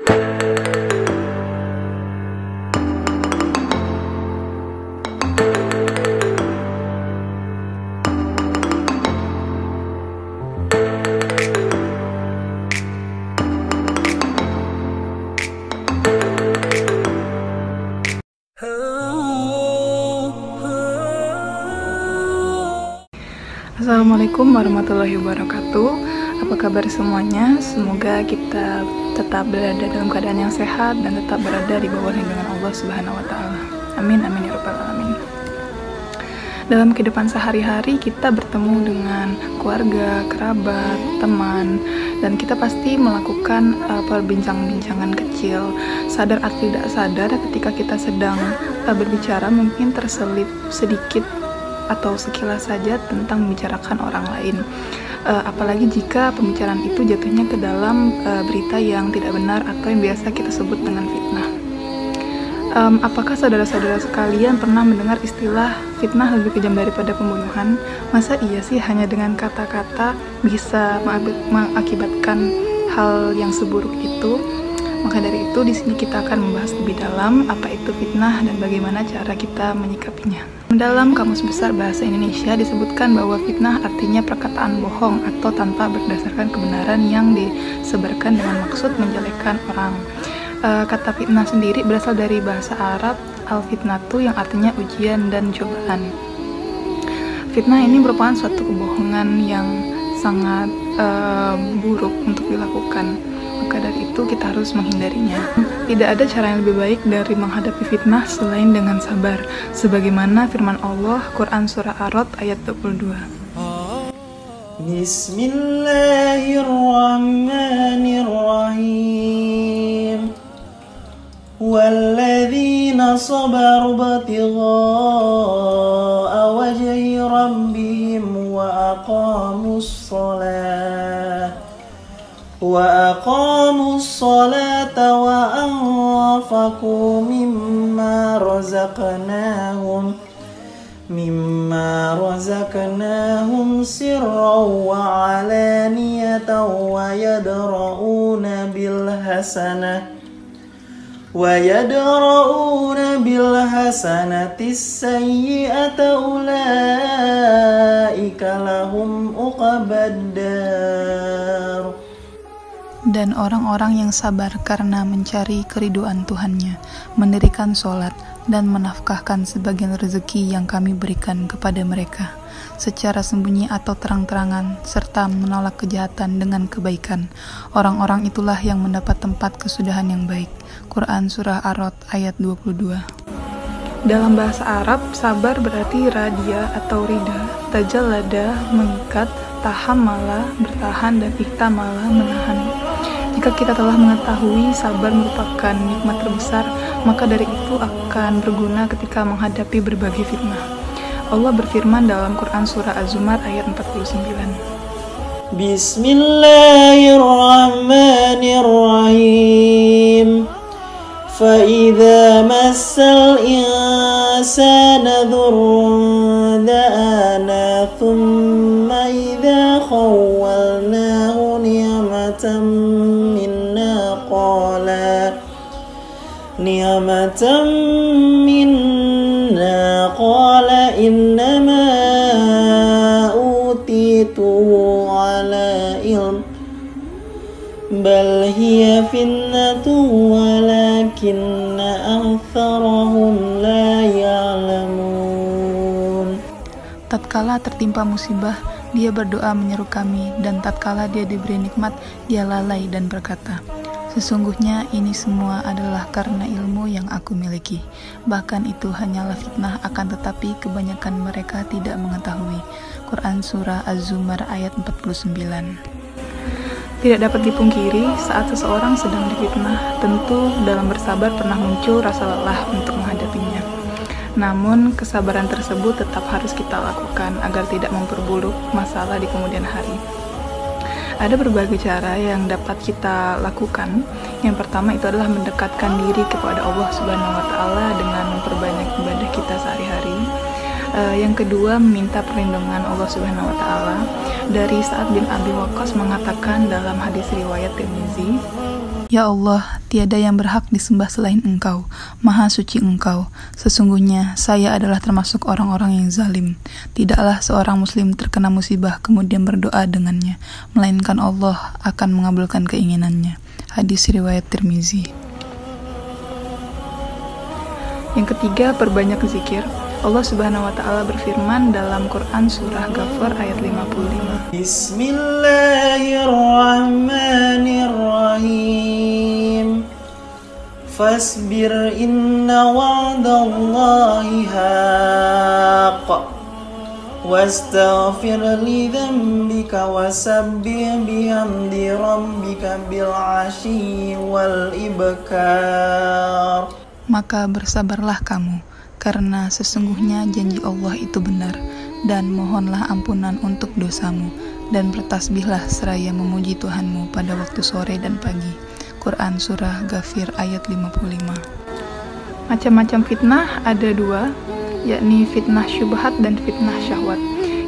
Assalamualaikum warahmatullahi wabarakatuh. Apa kabar semuanya? Semoga kita tetap berada dalam keadaan yang sehat dan tetap berada di bawah lindungan Allah Subhanahu wa taala. Amin amin ya rabbal alamin. Dalam kehidupan sehari-hari kita bertemu dengan keluarga, kerabat, teman, dan kita pasti melakukan perbincangan-bincangan kecil. Sadar atau tidak sadar ketika kita sedang berbicara mungkin terselip sedikit atau sekilas saja tentang membicarakan orang lain, apalagi jika pembicaraan itu jatuhnya ke dalam berita yang tidak benar atau yang biasa kita sebut dengan fitnah. Apakah saudara-saudara sekalian pernah mendengar istilah fitnah lebih kejam daripada pembunuhan? Masa iya sih hanya dengan kata-kata bisa mengakibatkan hal yang seburuk itu? Maka dari itu di sini kita akan membahas lebih dalam apa itu fitnah dan bagaimana cara kita menyikapinya. Dalam Kamus Besar Bahasa Indonesia disebutkan bahwa fitnah artinya perkataan bohong atau tanpa berdasarkan kebenaran yang disebarkan dengan maksud menjelekkan orang. Kata fitnah sendiri berasal dari bahasa Arab al-fitnatu yang artinya ujian dan cobaan. Fitnah ini merupakan suatu kebohongan yang sangat buruk untuk dilakukan. Maka dari itu kita harus menghindarinya. Tidak ada cara yang lebih baik dari menghadapi fitnah selain dengan sabar. Sebagaimana firman Allah, Quran Surah Ar-Ra'd ayat 22. Bismillahirrahmanirrahim. Walladzina sabaru batigha'a wajhi rabbihim wa aqamus salata wa anfaqu mimma razaqnahum sirran wa alaniyatan wa yadra'una bil hasanati sayyi'ata ulaika lahum uqbad dar. Dan orang-orang yang sabar karena mencari keriduan Tuhannya, mendirikan sholat, dan menafkahkan sebagian rezeki yang kami berikan kepada mereka, secara sembunyi atau terang-terangan, serta menolak kejahatan dengan kebaikan. Orang-orang itulah yang mendapat tempat kesudahan yang baik. Quran Surah Ar-Ra'd ayat 22. Dalam bahasa Arab, sabar berarti radia atau rida, tajallada, mengikat, tahammala, bertahan, dan ihtamala, menahan. Jika kita telah mengetahui sabar merupakan nikmat terbesar, maka dari itu akan berguna ketika menghadapi berbagai fitnah. Allah berfirman dalam Quran Surah Az-Zumar ayat 49. Bismillahirrahmanirrahim. فَإِذَا مَسَّ الْإِنسَانَ ضُرٌّ دَعَانَا ثُمَّ إِذَا خَوَّلْنَاهُ نِعْمَةً مِنَّا قَالَ إِنَّمَا أُوتِيتُهُ عَلَى عِلْمٍ بَلْ هِيَ فِتْنَةٌ وَلَكِنَّ أَكْثَرَهُمْ لَا يَعْلَمُونَ. Tatkala tertimpa musibah, dia berdoa menyeru kami, dan tatkala dia diberi nikmat, dia lalai dan berkata, sesungguhnya ini semua adalah karena ilmu yang aku miliki. Bahkan itu hanyalah fitnah, akan tetapi kebanyakan mereka tidak mengetahui. Quran Surah Az-Zumar ayat 49. Tidak dapat dipungkiri, saat seseorang sedang difitnah, tentu dalam bersabar pernah muncul rasa lelah untuk menghadapinya. Namun, kesabaran tersebut tetap harus kita lakukan agar tidak memperburuk masalah di kemudian hari. Ada berbagai cara yang dapat kita lakukan. Yang pertama itu adalah mendekatkan diri kepada Allah Subhanahu wa taala dengan memperbanyak ibadah kita sehari-hari. Yang kedua, meminta perlindungan Allah Subhanahu wa taala, dari Sa'ad bin Abi Waqqas mengatakan dalam hadis riwayat Tirmizi, "Ya Allah, tiada yang berhak disembah selain Engkau, Maha Suci Engkau. Sesungguhnya saya adalah termasuk orang-orang yang zalim. Tidaklah seorang muslim terkena musibah kemudian berdoa dengannya, melainkan Allah akan mengabulkan keinginannya." Hadis riwayat Tirmizi. Yang ketiga, perbanyak zikir. Allah Subhanahu wa taala berfirman dalam Quran surah Ghafir ayat 55. Bismillahirrahmanirrahim. Fasbir inna wa'dallahi haqq. Wastaghfir li dhanbika wasabbih bihamdi rabbika bil 'ashyi wal ibkar. Maka bersabarlah kamu, karena sesungguhnya janji Allah itu benar, dan mohonlah ampunan untuk dosamu, dan bertasbihlah seraya memuji Tuhanmu pada waktu sore dan pagi. Quran Surah Ghafir ayat 55. Macam-macam fitnah ada dua, yakni fitnah syubhat dan fitnah syahwat.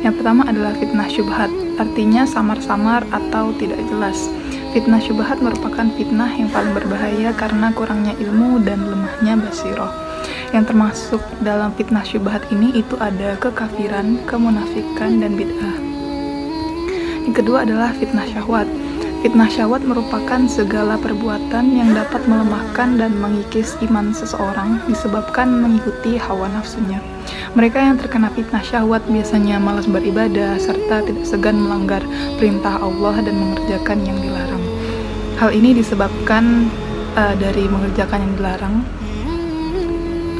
Yang pertama adalah fitnah syubhat, artinya samar-samar atau tidak jelas. Fitnah syubhat merupakan fitnah yang paling berbahaya karena kurangnya ilmu dan lemahnya basiroh. Yang termasuk dalam fitnah syubhat ini itu ada kekafiran, kemunafikan, dan bid'ah. Yang kedua adalah fitnah syahwat. Fitnah syahwat merupakan segala perbuatan yang dapat melemahkan dan mengikis iman seseorang disebabkan mengikuti hawa nafsunya. Mereka yang terkena fitnah syahwat biasanya malas beribadah serta tidak segan melanggar perintah Allah dan mengerjakan yang dilarang. Hal ini disebabkan dari mengerjakan yang dilarang,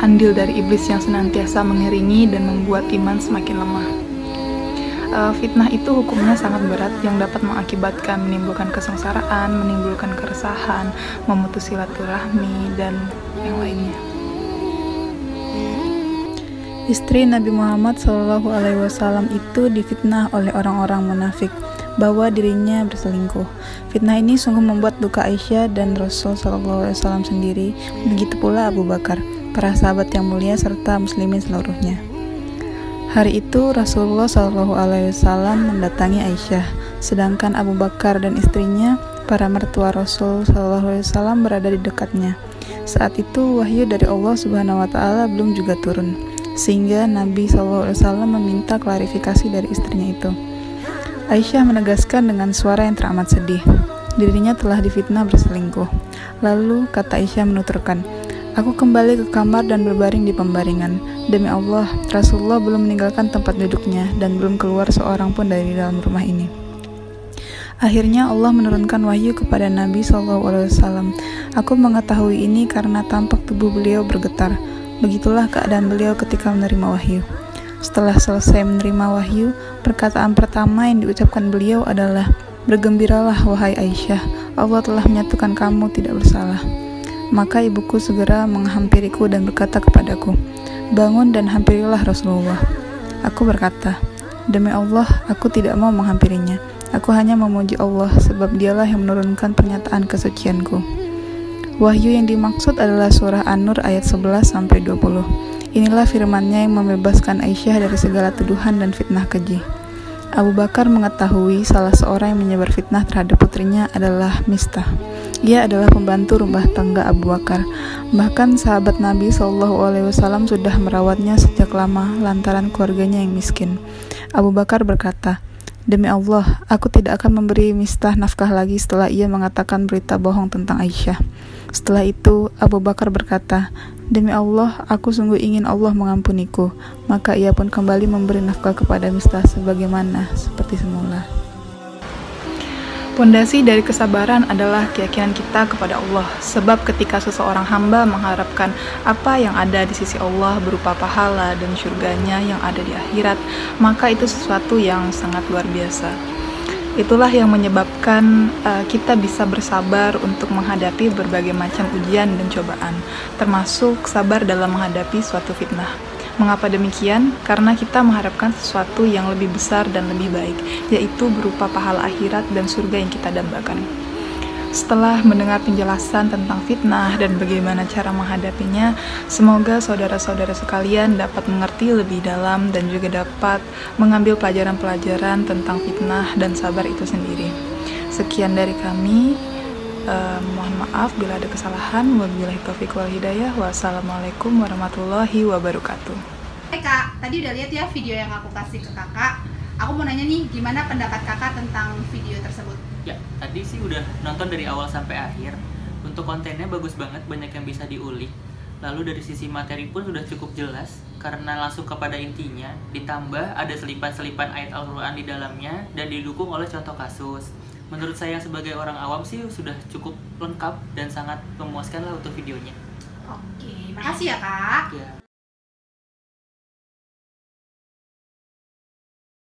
andil dari iblis yang senantiasa mengiringi dan membuat iman semakin lemah. Fitnah itu hukumnya sangat berat yang dapat mengakibatkan menimbulkan kesengsaraan, menimbulkan keresahan, memutus silaturahmi, dan yang lainnya. Istri Nabi Muhammad SAW itu difitnah oleh orang-orang munafik bahwa dirinya berselingkuh. Fitnah ini sungguh membuat duka Aisyah dan Rasul SAW sendiri, begitu pula Abu Bakar, para sahabat yang mulia serta muslimin seluruhnya. Hari itu Rasulullah SAW mendatangi Aisyah, sedangkan Abu Bakar dan istrinya, para mertua Rasul SAW berada di dekatnya. Saat itu wahyu dari Allah Subhanahu wa taala belum juga turun, sehingga Nabi SAW meminta klarifikasi dari istrinya itu. Aisyah menegaskan dengan suara yang teramat sedih, dirinya telah difitnah berselingkuh. Lalu kata Aisyah menuturkan, "Aku kembali ke kamar dan berbaring di pembaringan. Demi Allah, Rasulullah belum meninggalkan tempat duduknya dan belum keluar seorang pun dari dalam rumah ini." Akhirnya Allah menurunkan wahyu kepada Nabi SAW. "Aku mengetahui ini karena tampak tubuh beliau bergetar. Begitulah keadaan beliau ketika menerima wahyu." Setelah selesai menerima wahyu, perkataan pertama yang diucapkan beliau adalah, "Bergembiralah wahai Aisyah, Allah telah menyatukan kamu tidak bersalah." Maka ibuku segera menghampiriku dan berkata kepadaku, "Bangun dan hampirilah Rasulullah." Aku berkata, "Demi Allah, aku tidak mau menghampirinya. Aku hanya memuji Allah sebab dialah yang menurunkan pernyataan kesucianku." Wahyu yang dimaksud adalah surah An-Nur ayat 11-20. Inilah firman-Nya yang membebaskan Aisyah dari segala tuduhan dan fitnah keji. Abu Bakar mengetahui salah seorang yang menyebar fitnah terhadap putrinya adalah Mistah. Ia adalah pembantu rumah tangga Abu Bakar. Bahkan sahabat Nabi SAW sudah merawatnya sejak lama lantaran keluarganya yang miskin. Abu Bakar berkata, "Demi Allah, aku tidak akan memberi Mistah nafkah lagi setelah ia mengatakan berita bohong tentang Aisyah." Setelah itu, Abu Bakar berkata, "Demi Allah, aku sungguh ingin Allah mengampuniku." Maka ia pun kembali memberi nafkah kepada Mistah sebagaimana seperti semula. Pondasi dari kesabaran adalah keyakinan kita kepada Allah, sebab ketika seseorang hamba mengharapkan apa yang ada di sisi Allah berupa pahala dan surganya yang ada di akhirat, maka itu sesuatu yang sangat luar biasa. Itulah yang menyebabkan kita bisa bersabar untuk menghadapi berbagai macam ujian dan cobaan, termasuk sabar dalam menghadapi suatu fitnah. Mengapa demikian? Karena kita mengharapkan sesuatu yang lebih besar dan lebih baik, yaitu berupa pahala akhirat dan surga yang kita dambakan. Setelah mendengar penjelasan tentang fitnah dan bagaimana cara menghadapinya, semoga saudara-saudara sekalian dapat mengerti lebih dalam dan juga dapat mengambil pelajaran-pelajaran tentang fitnah dan sabar itu sendiri. Sekian dari kami. Mohon maaf bila ada kesalahan. Wabillahi taufiq wal hidayah. Wassalamualaikum warahmatullahi wabarakatuh. Hai Kak, tadi udah lihat ya video yang aku kasih ke kakak. Aku mau nanya nih, gimana pendapat kakak tentang video tersebut? Ya, tadi sih udah nonton dari awal sampai akhir. Untuk kontennya bagus banget, banyak yang bisa diulik. Lalu dari sisi materi pun sudah cukup jelas, karena langsung kepada intinya. Ditambah ada selipan-selipan ayat Al-Quran di dalamnya, dan didukung oleh contoh kasus. Menurut saya sebagai orang awam sih sudah cukup lengkap dan sangat memuaskan lah untuk videonya. Oke, makasih ya Kak. Ya.